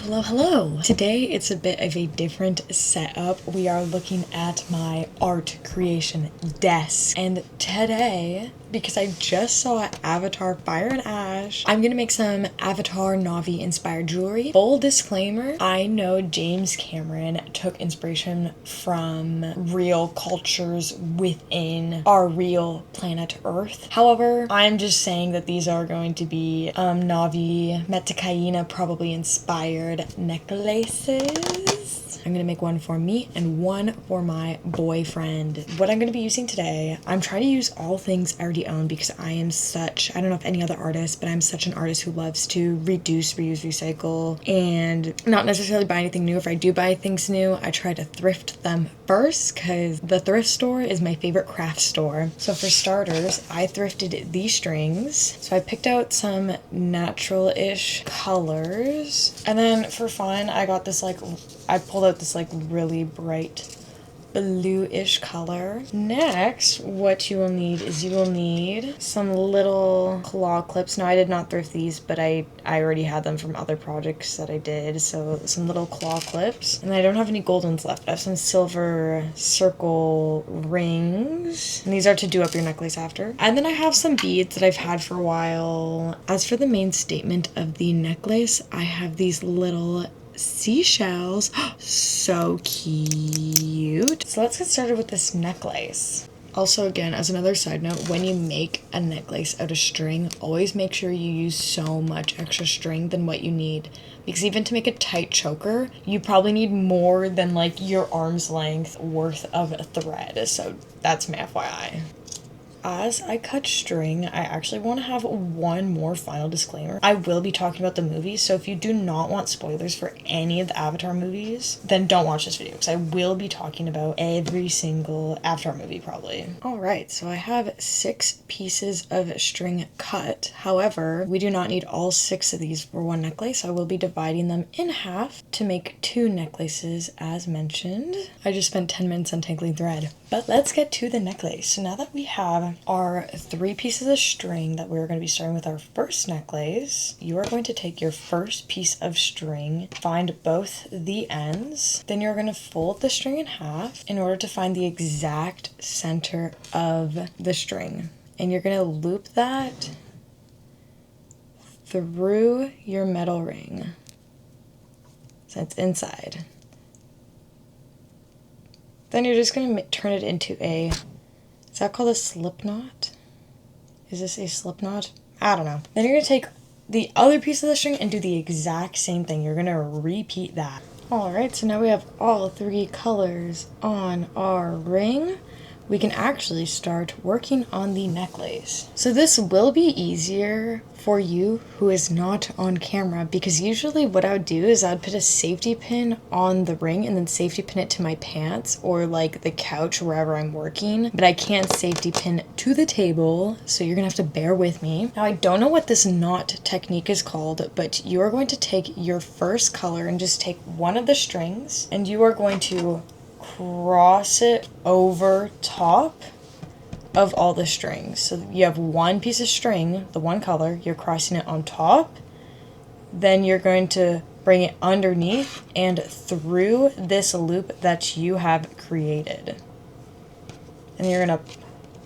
Hello, hello. Today it's a bit of a different setup. We are looking at my art creation desk. And today, because I just saw Avatar Fire and Ash, I'm gonna make some Avatar Na'vi inspired jewelry. Full disclaimer, I know James Cameron took inspiration from real cultures within our real planet Earth. However, I'm just saying that these are going to be Na'vi Metakaina probably inspired necklaces. I'm gonna make one for me and one for my boyfriend. What I'm gonna be using today, I'm trying to use all things I already own because I am such, I don't know if any other artist, but I'm such an artist who loves to reduce, reuse, recycle, and not necessarily buy anything new. If I do buy things new, I try to thrift them first because the thrift store is my favorite craft store. So for starters, I thrifted these strings. So I picked out some natural-ish colors, and then for fun, I got this I pulled out this really bright blue-ish color. Next, what you will need is you will need some little claw clips. Now, I did not thrift these, but I already had them from other projects that I did. So some little claw clips. And I don't have any gold ones left. I have some silver circle rings. And these are to do up your necklace after. And then I have some beads that I've had for a while. As for the main statement of the necklace, I have these little seashells. So cute. So let's get started with this necklace. Also, again, as another side note, when you make a necklace out of string, always make sure you use so much extra string than what you need. Because even to make a tight choker, you probably need more than your arm's length worth of thread. So that's my FYI. As I cut string, I actually want to have one more final disclaimer. I will be talking about the movie, so if you do not want spoilers for any of the Avatar movies, then don't watch this video, because I will be talking about every single Avatar movie, probably. Alright, so I have 6 pieces of string cut. However, we do not need all 6 of these for one necklace. I will be dividing them in half to make 2 necklaces, as mentioned. I just spent 10 minutes untangling thread. But let's get to the necklace. So now that we have our 3 pieces of string that we're going to be starting with our first necklace, you are going to take your first piece of string, find both the ends, then you're going to fold the string in half in order to find the exact center of the string. And you're going to loop that through your metal ring so it's inside. Then you're just going to turn it into is that called a slip knot? Is this a slip knot? I don't know. Then you're going to take the other piece of the string and do the exact same thing. You're going to repeat that. Alright, so now we have all 3 colors on our ring. We can actually start working on the necklace. So this will be easier for you who is not on camera, because usually what I would do is I would put a safety pin on the ring and then safety pin it to my pants or the couch wherever I'm working, but I can't safety pin to the table, so you're gonna have to bear with me. Now, I don't know what this knot technique is called, but you are going to take your first color and just take one of the strings and you are going to cross it over top of all the strings. So you have one piece of string, the one color, you're crossing it on top, then you're going to bring it underneath and through this loop that you have created. And you're going to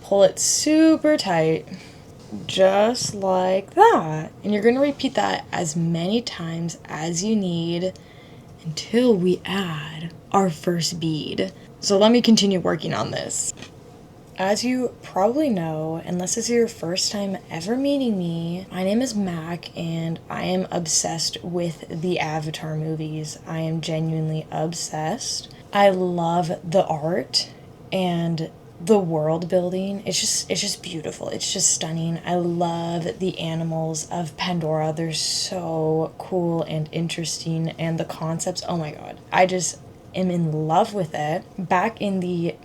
pull it super tight, just like that. And you're going to repeat that as many times as you need until we add our first bead. So let me continue working on this. As you probably know, unless this is your first time ever meeting me, my name is Mac and I am obsessed with the Avatar movies. I am genuinely obsessed. I love the art and the world building. It's just beautiful. It's just stunning. I love the animals of Pandora. They're so cool and interesting, and the concepts, oh my god. I just am in love with it. Back in the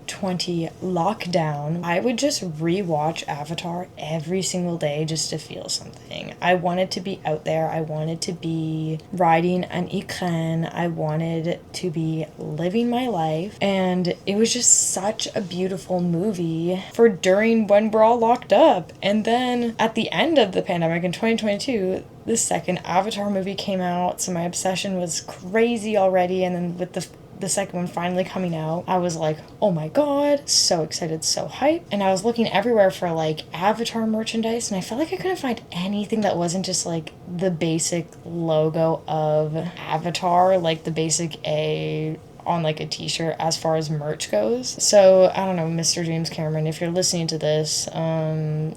2020 lockdown, I would just rewatch Avatar every single day just to feel something. I wanted to be out there. I wanted to be riding an ikren. I wanted to be living my life. And it was just such a beautiful movie for during when we're all locked up. And then at the end of the pandemic in 2022, the second Avatar movie came out, so my obsession was crazy already, and then with the second one finally coming out, I was like, oh my god, so excited, so hyped. And I was looking everywhere for like Avatar merchandise, and I felt like I couldn't find anything that wasn't just like the basic logo of Avatar, like the basic A on like a t-shirt as far as merch goes. So I don't know, Mr. James Cameron, if you're listening to this,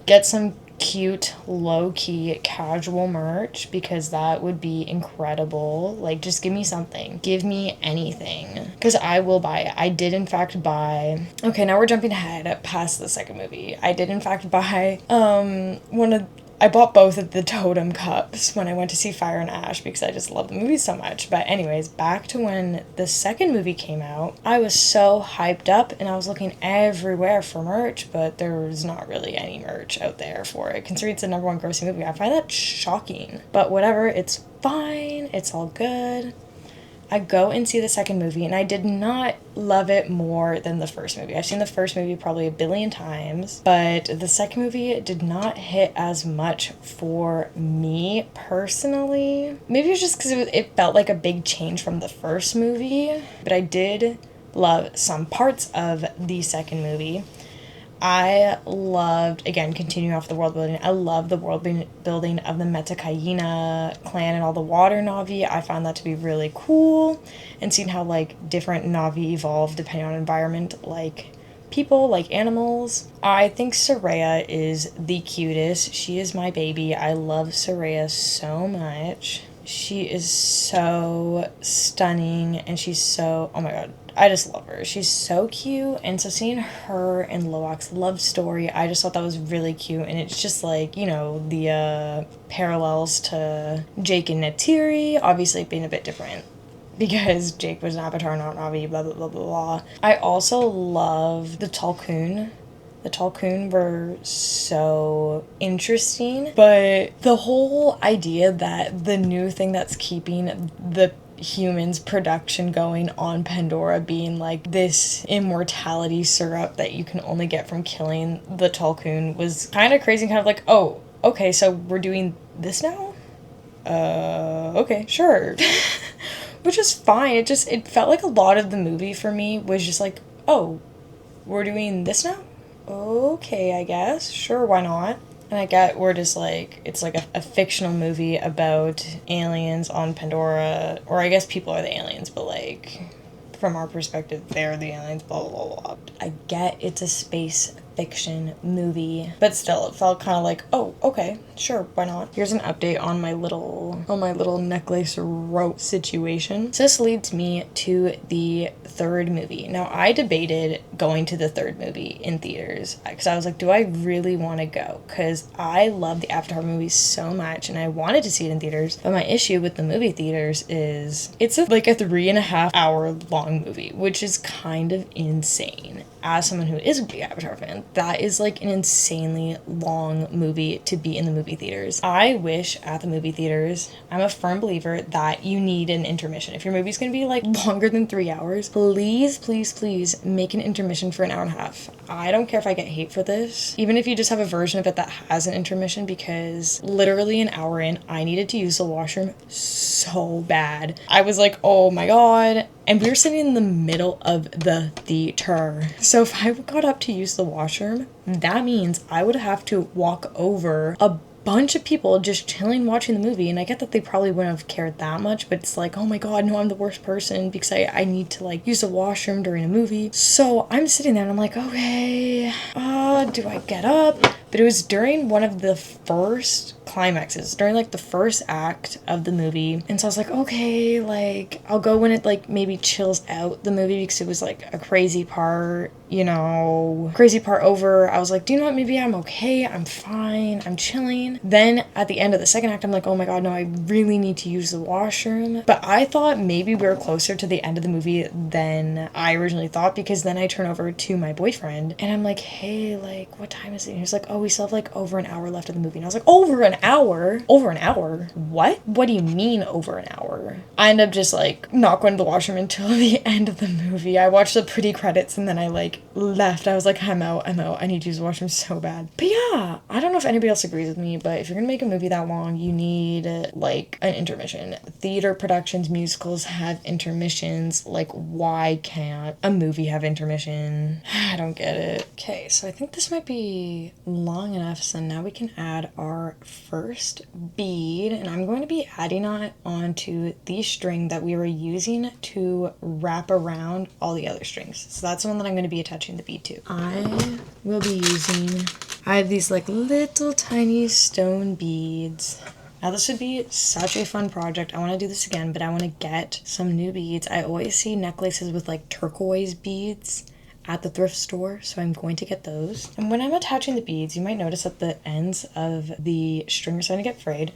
get some cute, low-key, casual merch, because that would be incredible. Like, just give me something. Give me anything. Because I will buy it. I did, in fact, buy... Okay, now we're jumping ahead past the second movie. I did, in fact, buy I bought both of the totem cups when I went to see Fire and Ash because I just love the movie so much. But anyways, back to when the second movie came out, I was so hyped up and I was looking everywhere for merch, but there was not really any merch out there for it. Considering it's the number one grossing movie, I find that shocking. But whatever, it's fine. It's all good. I go and see the second movie, and I did not love it more than the first movie. I've seen the first movie probably a billion times, but the second movie did not hit as much for me personally. Maybe it was just because it felt like a big change from the first movie, but I did love some parts of the second movie. I loved, again, continuing off the world building, I love the world building of the Metkayina clan and all the water Na'vi. I found that to be really cool, and seeing how, like, different Na'vi evolve depending on environment, like people, like animals. I think Soraya is the cutest. She is my baby. I love Soraya so much. She is so stunning, and she's so, oh my god, I just love her. She's so cute. And so seeing her and Loak's love story, I just thought that was really cute. And it's just like, you know, the parallels to Jake and Neytiri, obviously being a bit different because Jake was an Avatar, not Na'vi, blah, blah, blah, blah, blah. I also love the Tulkun. The Tulkun were so interesting, but the whole idea that the new thing that's keeping the humans production going on Pandora being like this immortality syrup that you can only get from killing the Tulkun was kind of crazy, kind of like, oh, okay, so we're doing this now? Okay, sure. Which is fine. It felt like a lot of the movie for me was just like, oh, we're doing this now? Okay, I guess. Sure, why not? And I get we're just like, it's like a fictional movie about aliens on Pandora, or I guess people are the aliens, but like, from our perspective, they're the aliens, blah, blah, blah, blah. I get it's a space fiction movie, but still, it felt kind of like, oh, okay, sure, why not? Here's an update on my little necklace rope situation. So this leads me to the third movie. Now, I debated going to the third movie in theaters because I was like, do I really want to go? Because I love the Avatar movie so much and I wanted to see it in theaters, but my issue with the movie theaters is it's like a 3.5 hour long movie, which is kind of insane. As someone who is a big Avatar fan, that is like an insanely long movie to be in the movie theaters. I wish at the movie theaters, I'm a firm believer that you need an intermission. If your movie's gonna be like longer than 3 hours, please, please, please make an intermission for an hour and a half. I don't care if I get hate for this, even if you just have a version of it that has an intermission, because literally an hour in, I needed to use the washroom so bad. I was like, oh my god. And we were sitting in the middle of the theater. So if I got up to use the washroom, that means I would have to walk over a bunch of people just chilling watching the movie. And I get that they probably wouldn't have cared that much, but it's like, oh my god, no, I'm the worst person because I need to like use the washroom during a movie. So I'm sitting there and I'm like, okay, do I get up? But it was during one of the first climaxes during like the first act of the movie. And so I was like, okay, like I'll go when it like maybe chills out the movie, because it was like a crazy part, you know, crazy part over. I was like, do you know what, maybe I'm okay, I'm fine, I'm chilling. Then at the end of the second act, I'm like, oh my god, no, I really need to use the washroom. But I thought maybe we were closer to the end of the movie than I originally thought, because then I turn over to my boyfriend and I'm like, hey, like what time is it? And he's like, oh, we still have like over an hour left of the movie. And I was like, over an hour? Over an hour? What do you mean over an hour? I end up just like not going to the washroom until the end of the movie. I watched the pretty credits and then I like left. I was like, I'm out. I need to use the washroom so bad. But yeah, I don't know if anybody else agrees with me, but if you're gonna make a movie that long, you need like an intermission. Theater productions, musicals have intermissions. Like, why can't a movie have intermission? I don't get it. Okay, so I think this might be long enough, so now we can add our first bead, and I'm going to be adding it onto the string that we were using to wrap around all the other strings. So that's the one that I'm going to be attaching the bead to. I have these like little tiny stone beads. Now this would be such a fun project. I want to do this again, but I want to get some new beads. I always see necklaces with like turquoise beads at the thrift store, so I'm going to get those. And when I'm attaching the beads, you might notice that the ends of the string are starting to get frayed.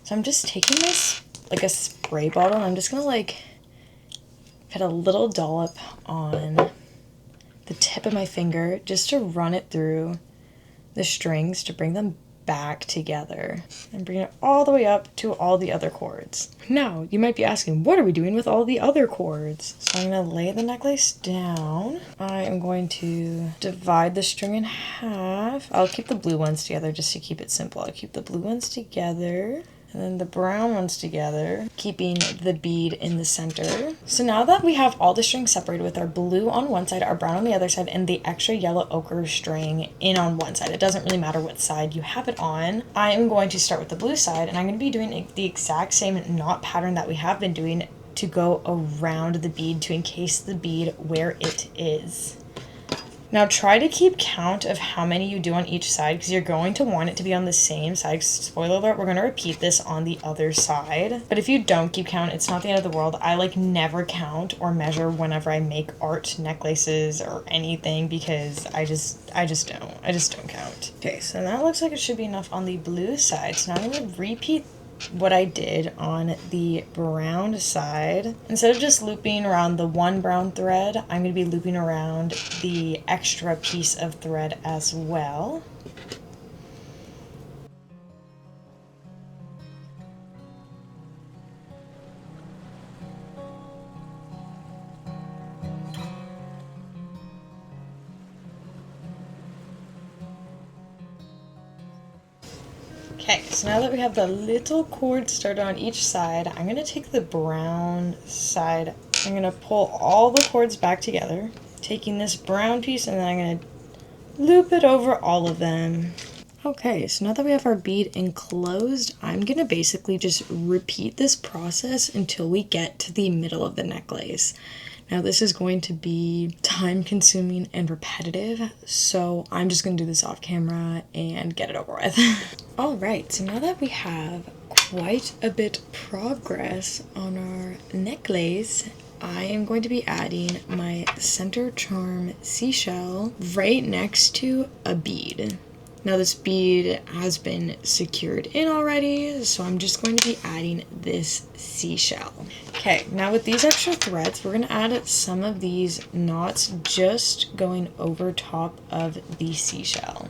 So I'm just taking this, like a spray bottle, and I'm just gonna like put a little dollop on the tip of my finger just to run it through the strings to bring them back together and bring it all the way up to all the other cords. Now, you might be asking, what are we doing with all the other cords? So I'm going to lay the necklace down. I am going to divide the string in half. I'll keep the blue ones together just to keep it simple. I'll keep the blue ones together and then the brown ones together, keeping the bead in the center. So now that we have all the strings separated with our blue on one side, our brown on the other side, and the extra yellow ochre string in on one side, it doesn't really matter what side you have it on, I am going to start with the blue side, and I'm going to be doing the exact same knot pattern that we have been doing to go around the bead to encase the bead where it is. Now try to keep count of how many you do on each side, because you're going to want it to be on the same side. Spoiler alert, we're going to repeat this on the other side. But if you don't keep count, it's not the end of the world. I like never count or measure whenever I make art necklaces or anything, because I just don't count. Okay, so that looks like it should be enough on the blue side. So now I'm going to repeat what I did on the brown side. Instead of just looping around the one brown thread, I'm going to be looping around the extra piece of thread as well. Okay, so now that we have the little cord started on each side, I'm going to take the brown side, I'm going to pull all the cords back together, taking this brown piece, and then I'm going to loop it over all of them. Okay, so now that we have our bead enclosed, I'm going to basically just repeat this process until we get to the middle of the necklace. Now this is going to be time consuming and repetitive, so I'm just going to do this off camera and get it over with. Alright, so now that we have quite a bit progress on our necklace, I am going to be adding my center charm seashell right next to a bead. Now this bead has been secured in already, so I'm just going to be adding this seashell. Okay, now with these extra threads, we're going to add some of these knots just going over top of the seashell.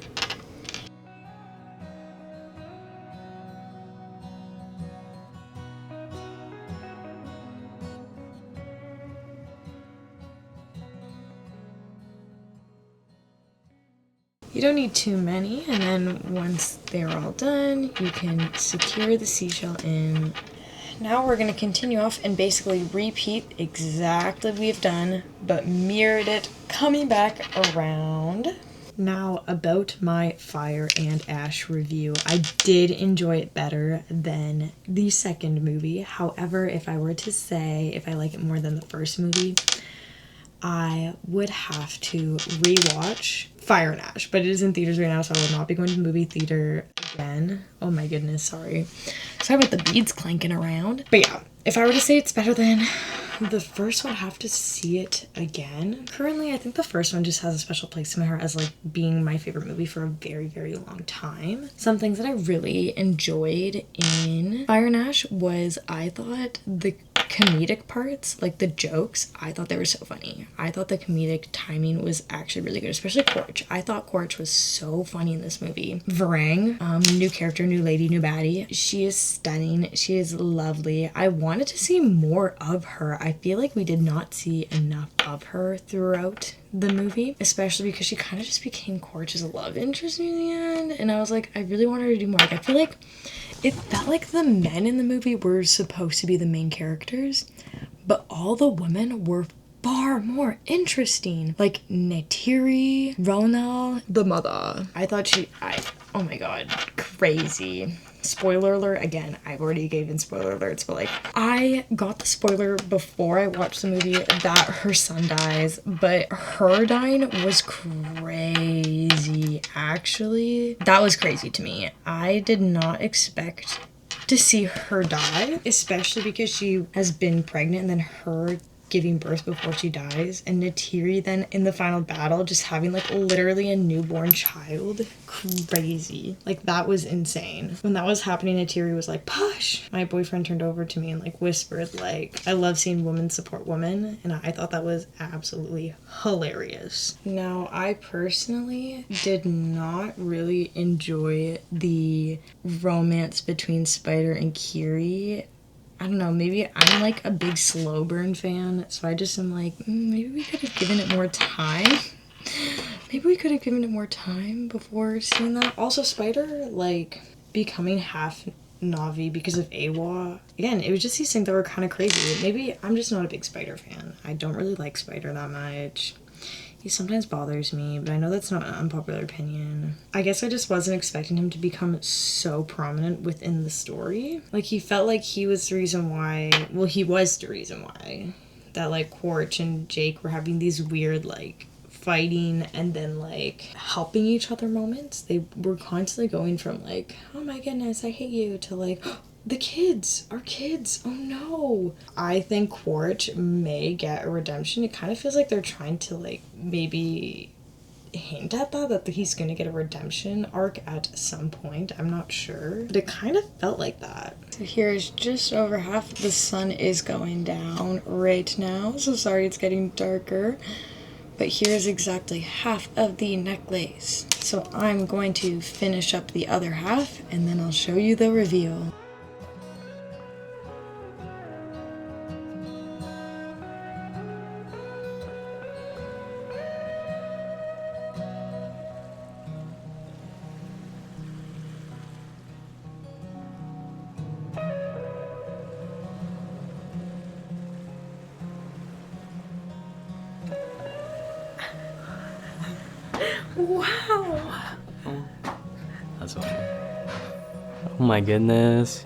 You don't need too many, and then once they're all done, you can secure the seashell in. Now we're going to continue off and basically repeat exactly what we've done, but mirrored it coming back around. Now about my Fire and Ash review. I did enjoy it better than the second movie. However, if I were to say if I like it more than the first movie, I would have to rewatch Fire and Ash, but it is in theaters right now, so I will not be going to the movie theater again. Oh my goodness, sorry. Sorry about the beads clanking around. But yeah, if I were to say it's better than the first one, I'd have to see it again. Currently, I think the first one just has a special place in my heart as like being my favorite movie for a very, very long time. Some things that I really enjoyed in Fire and Ash was I thought the comedic parts, like the jokes, I thought they were so funny. I thought the comedic timing was actually really good, especially Quaritch. I thought Quaritch was so funny in this movie. Varang, new character, new lady, new baddie. She is stunning. She is lovely. I wanted to see more of her. I feel like we did not see enough of her throughout the movie, especially because she kind of just became Quaritch's love interest near the end, and I was like, I really want her to do more. Like, I feel like it felt like the men in the movie were supposed to be the main characters, but all the women were far more interesting. Like Neytiri, Ronal, the mother. I thought oh my god, crazy. Spoiler alert, again, I've already given spoiler alerts, but like, I got the spoiler before I watched the movie that her son dies, but her dying was crazy, actually. That was crazy to me. I did not expect to see her die, especially because she has been pregnant and then her giving birth before she dies, and Neytiri then in the final battle just having like literally a newborn child. Crazy. Like, that was insane. When that was happening, Neytiri was like, push! My boyfriend turned over to me and like whispered like, I love seeing women support women, and I thought that was absolutely hilarious. Now, I personally did not really enjoy the romance between Spider and Kiri. I don't know, maybe I'm like a big slow burn fan, so I just am like, maybe we could have given it more time. Maybe we could have given it more time before seeing that. Also, Spider, like, becoming half Na'vi because of Awa. Again, it was just these things that were kind of crazy. Maybe I'm just not a big Spider fan. I don't really like Spider that much. He sometimes bothers me, but I know that's not an unpopular opinion. I guess I just wasn't expecting him to become so prominent within the story. Like, he felt like he was the reason why, well, he was the reason why that, like, Quaritch and Jake were having these weird, like, fighting and then, like, helping each other moments. They were constantly going from, like, oh my goodness, I hate you, to, like, the kids, our kids, oh no. I think Quaritch may get a redemption. It kind of feels like they're trying to, like, maybe hint at that he's gonna get a redemption arc at some point. I'm not sure, but it kind of felt like that. So here's just over half. The sun is going down right now, so sorry it's getting darker, but here's exactly half of the necklace. So I'm going to finish up the other half and then I'll show you the reveal. Wow. That's funny. Oh my goodness.